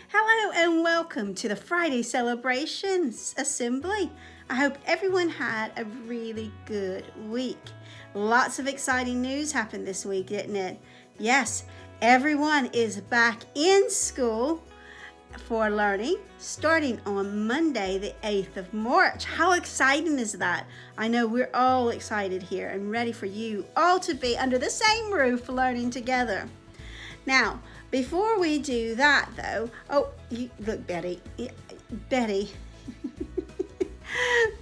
Hello and welcome to the Friday Celebrations Assembly. I hope everyone had a really good week. Lots of exciting news happened this week, didn't it? Yes, everyone is back in school for learning starting on Monday, the 8th of March. How exciting is that? I know we're all excited here and ready for you all to be under the same roof learning together. Now, before we do that though, look, Betty.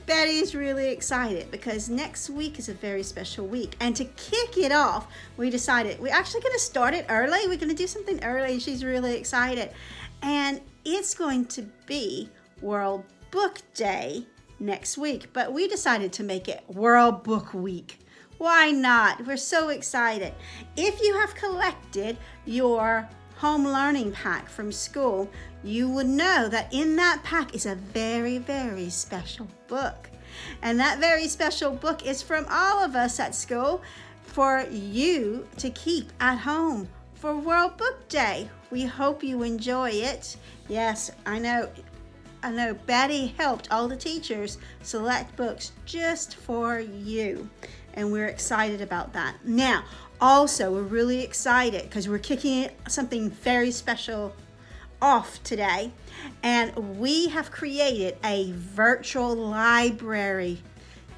Betty's really excited because next week is a very special week. And to kick it off, we decided we're actually going to start it early. We're going to do something early. She's really excited. And it's going to be World Book Day next week. But we decided to make it World Book Week. Why not? We're so excited. If you have collected your home learning pack from school, you would know that in that pack is a very, very special book. And that very special book is from all of us at school for you to keep at home for World Book Day. We hope you enjoy it. Yes, I know Betty helped all the teachers select books just for you. And we're excited about that. Now, also, we're really excited because we're kicking something very special off today. And we have created a virtual library.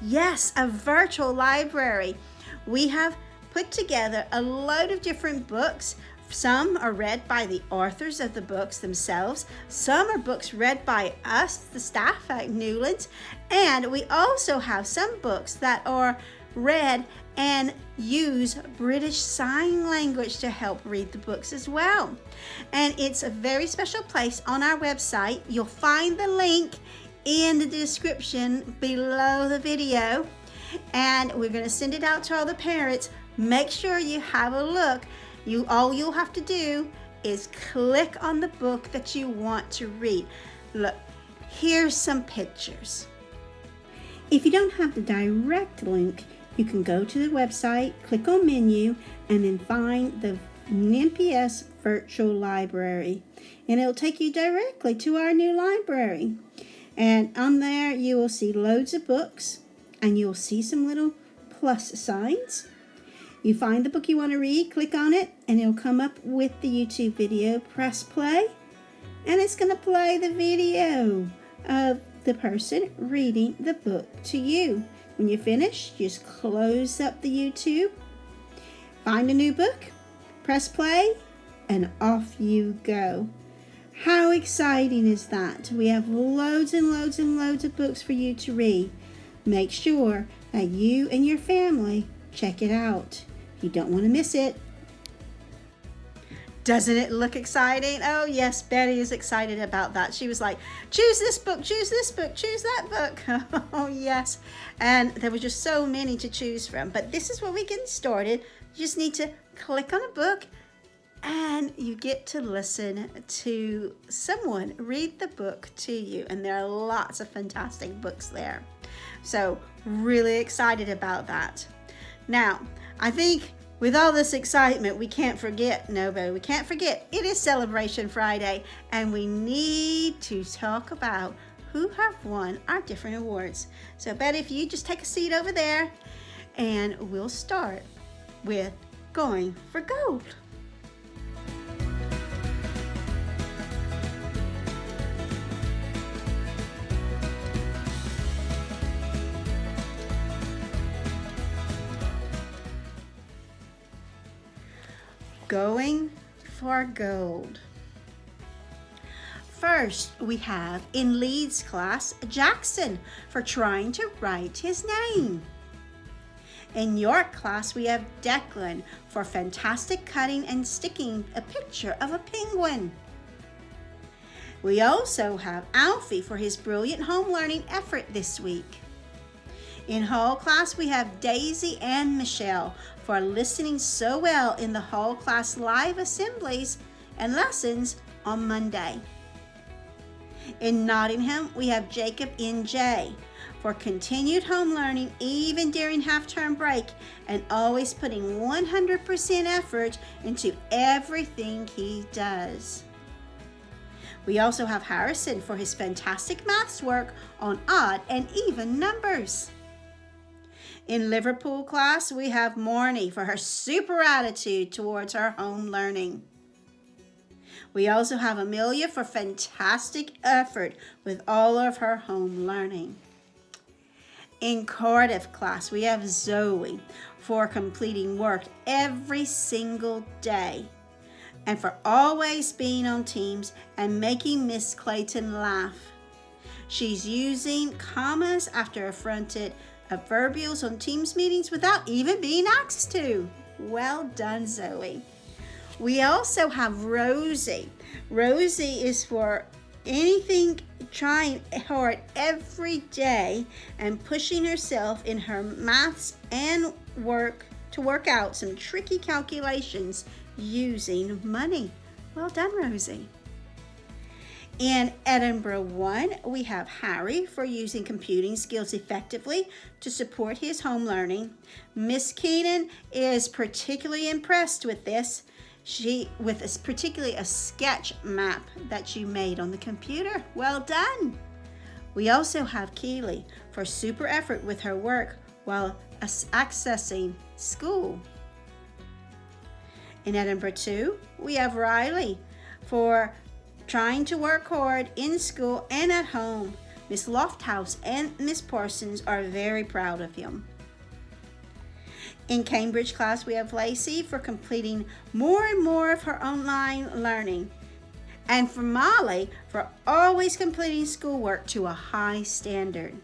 Yes, a virtual library. We have put together a load of different books. Some are read by the authors of the books themselves. Some are books read by us, the staff at Newlands. And we also have some books that are read and use British Sign Language to help read the books as well. And it's a very special place on our website. You'll find the link in the description below the video. And we're going to send it out to all the parents. Make sure you have a look. All you'll have to do is click on the book that you want to read. Look, here's some pictures. If you don't have the direct link, you can go to the website, click on menu, and then find the NPS Virtual Library. And it'll take you directly to our new library. And on there, you will see loads of books, and you'll see some little plus signs. You find the book you want to read, click on it, and it'll come up with the YouTube video. Press play, and it's going to play the video of the person reading the book to you. When you're finished, just close up the YouTube, find a new book, press play, and off you go. How exciting is that? We have loads and loads and loads of books for you to read. Make sure that you and your family check it out. You don't want to miss it. Doesn't it look exciting? Oh yes, Betty is excited about that. She was like, choose this book, choose this book, choose that book. Oh yes. And there were just so many to choose from. But this is where we get started. You just need to click on a book and you get to listen to someone read the book to you. And there are lots of fantastic books there. So really excited about that. Now, I think with all this excitement, we can't forget, it is Celebration Friday, and we need to talk about who have won our different awards. So Betty, if you just take a seat over there, and we'll start with Going for Gold. Going for Gold. First, we have in Leeds class, Jackson for trying to write his name. In York class, we have Declan for fantastic cutting and sticking a picture of a penguin. We also have Alfie for his brilliant home learning effort this week. In Hall class, we have Daisy and Michelle for listening so well in the Hall class live assemblies and lessons on Monday. In Nottingham, we have Jacob and Jay for continued home learning even during half-term break and always putting 100% effort into everything he does. We also have Harrison for his fantastic maths work on odd and even numbers. In Liverpool class, we have Mornie for her super attitude towards her home learning. We also have Amelia for fantastic effort with all of her home learning. In Cardiff class, we have Zoe for completing work every single day and for always being on teams and making Miss Clayton laugh. She's using commas after affronted adverbials on Teams meetings without even being asked to. Well done, Zoe. We also have Rosie. Rosie is for anything, trying hard every day and pushing herself in her maths and work to work out some tricky calculations using money. Well done, Rosie. In Edinburgh 1, we have Harry for using computing skills effectively to support his home learning. Miss Keenan is particularly impressed with this. Particularly a sketch map that you made on the computer. Well done. We also have Keely for super effort with her work while accessing school. In Edinburgh 2, we have Riley for trying to work hard in school and at home. Miss Lofthouse and Miss Parsons are very proud of him. In Cambridge class, we have Lacey for completing more and more of her online learning. And for Molly for always completing schoolwork to a high standard.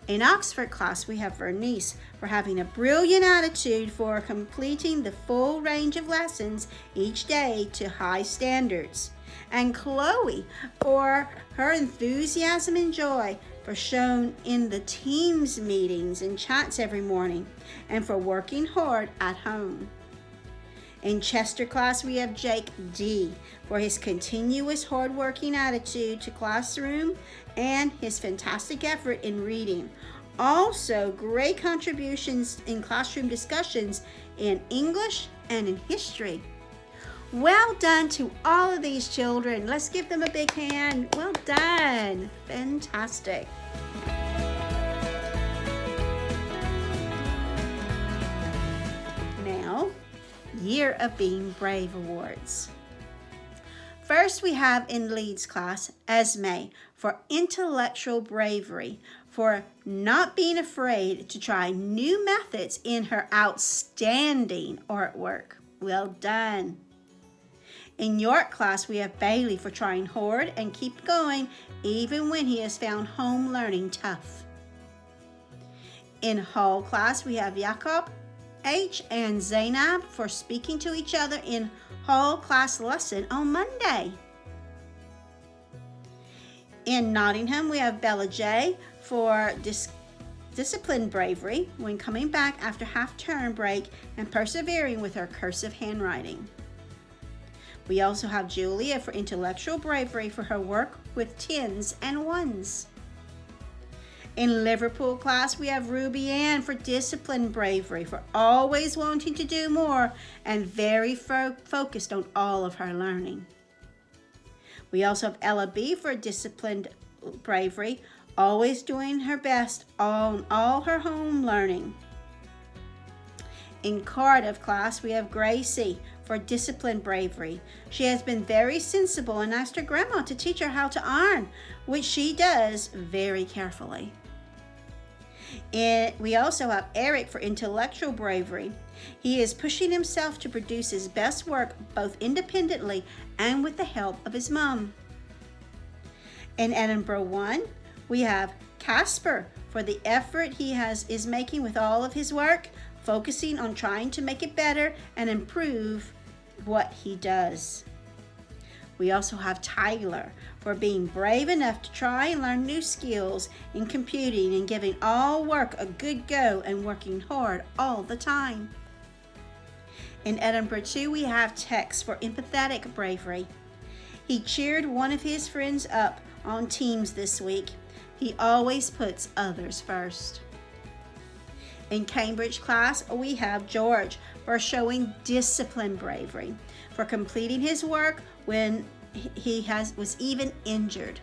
In Oxford class, we have Vernice for having a brilliant attitude for completing the full range of lessons each day to high standards. And Chloe for her enthusiasm and joy for shown in the Teams meetings and chats every morning, and for working hard at home. In Chester class, we have Jake D for his continuous hard-working attitude to classroom and his fantastic effort in reading. Also, great contributions in classroom discussions in English and in history. Well done to all of these children. Let's give them a big hand. Well done. Fantastic. Now, Year of Being Brave Awards. First, we have in Leeds class, Esme for intellectual bravery, for not being afraid to try new methods in her outstanding artwork. Well done. In York class, we have Bailey for trying hard and keep going even when he has found home learning tough. In Hall class, we have Jakob H and Zainab for speaking to each other in Hall class lesson on Monday. In Nottingham, we have Bella J for disciplined bravery when coming back after half-term break and persevering with her cursive handwriting. We also have Julia for intellectual bravery for her work with tens and ones. In Liverpool class, we have Ruby Ann for disciplined bravery for always wanting to do more and very focused on all of her learning. We also have Ella B for disciplined bravery, always doing her best on all her home learning. In Cardiff class, we have Gracie for disciplined bravery. She has been very sensible and asked her grandma to teach her how to iron, which she does very carefully. We also have Eric for intellectual bravery. He is pushing himself to produce his best work both independently and with the help of his mom. In Edinburgh 1, we have Casper for the effort he is making with all of his work, focusing on trying to make it better and improve what he does. We also have Tyler for being brave enough to try and learn new skills in computing and giving all work a good go and working hard all the time. In Edinburgh 2, we have Tex for empathetic bravery. He cheered one of his friends up on Teams this week. He always puts others first. In Cambridge class, we have George for showing disciplined bravery, for completing his work when was even injured.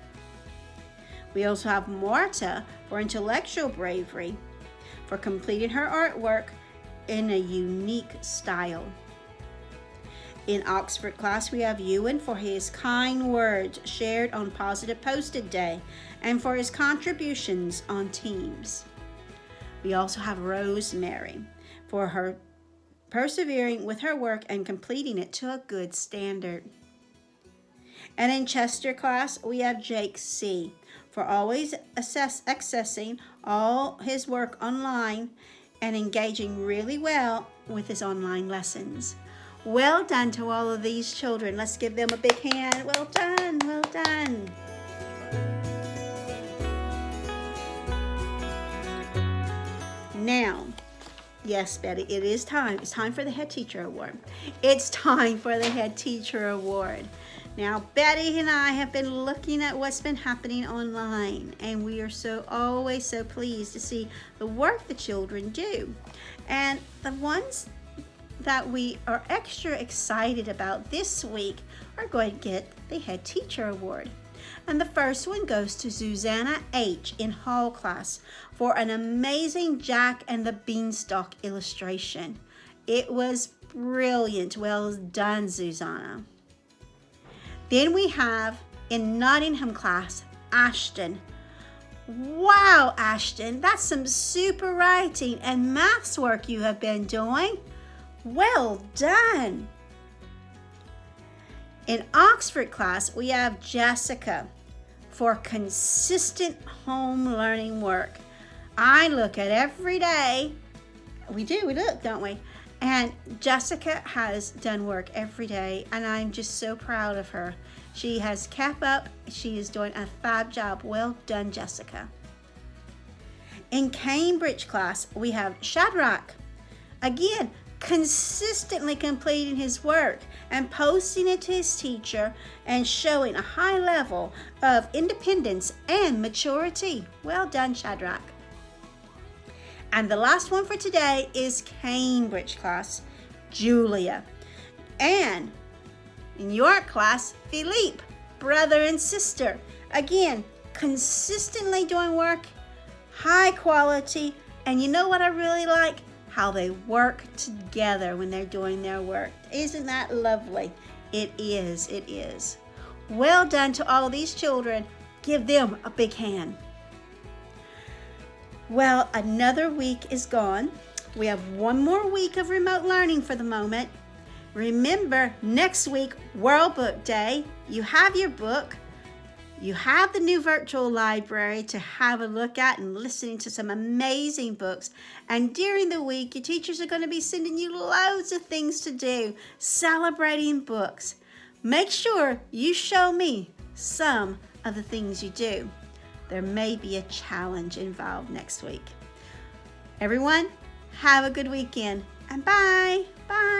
We also have Marta for intellectual bravery, for completing her artwork in a unique style. In Oxford class, we have Ewan for his kind words shared on Positive Post-it Day and for his contributions on Teams. We also have Rosemary for her persevering with her work and completing it to a good standard. And in Chester class, we have Jake C for always accessing all his work online and engaging really well with his online lessons. Well done to all of these children. Let's give them a big hand. Well done, well done. Now, yes, Betty, it is time. It's time for the Head Teacher Award. It's time for the Head Teacher Award. Now, Betty and I have been looking at what's been happening online, and we are always so pleased to see the work the children do. And the ones that we are extra excited about this week are going to get the Head Teacher Award. And the first one goes to Susanna H. in Hall class for an amazing Jack and the Beanstalk illustration. It was brilliant. Well done, Susanna. Then we have in Nottingham class, Ashton. Wow, Ashton, that's some super writing and maths work you have been doing. Well done. In Oxford class, we have Jessica for consistent home learning work. I look at every day. We look, don't we? And Jessica has done work every day, and I'm just so proud of her. She has kept up. She is doing a fab job. Well done, Jessica. In Cambridge class, we have Shadrach. Again, consistently completing his work and posting it to his teacher and showing a high level of independence and maturity. Well done, Shadrach. And the last one for today is Cambridge class, Julia. And in your class, Philippe, brother and sister. Again, consistently doing work, high quality, and you know what I really like? How they work together when they're doing their work. Isn't that lovely? It is, it is. Well done to all of these children. Give them a big hand. Well, another week is gone. We have one more week of remote learning for the moment. Remember, next week, World Book Day. You have your book. You have the new virtual library to have a look at and listening to some amazing books. And during the week, your teachers are going to be sending you loads of things to do, celebrating books. Make sure you show me some of the things you do. There may be a challenge involved next week. Everyone, have a good weekend, and bye. Bye.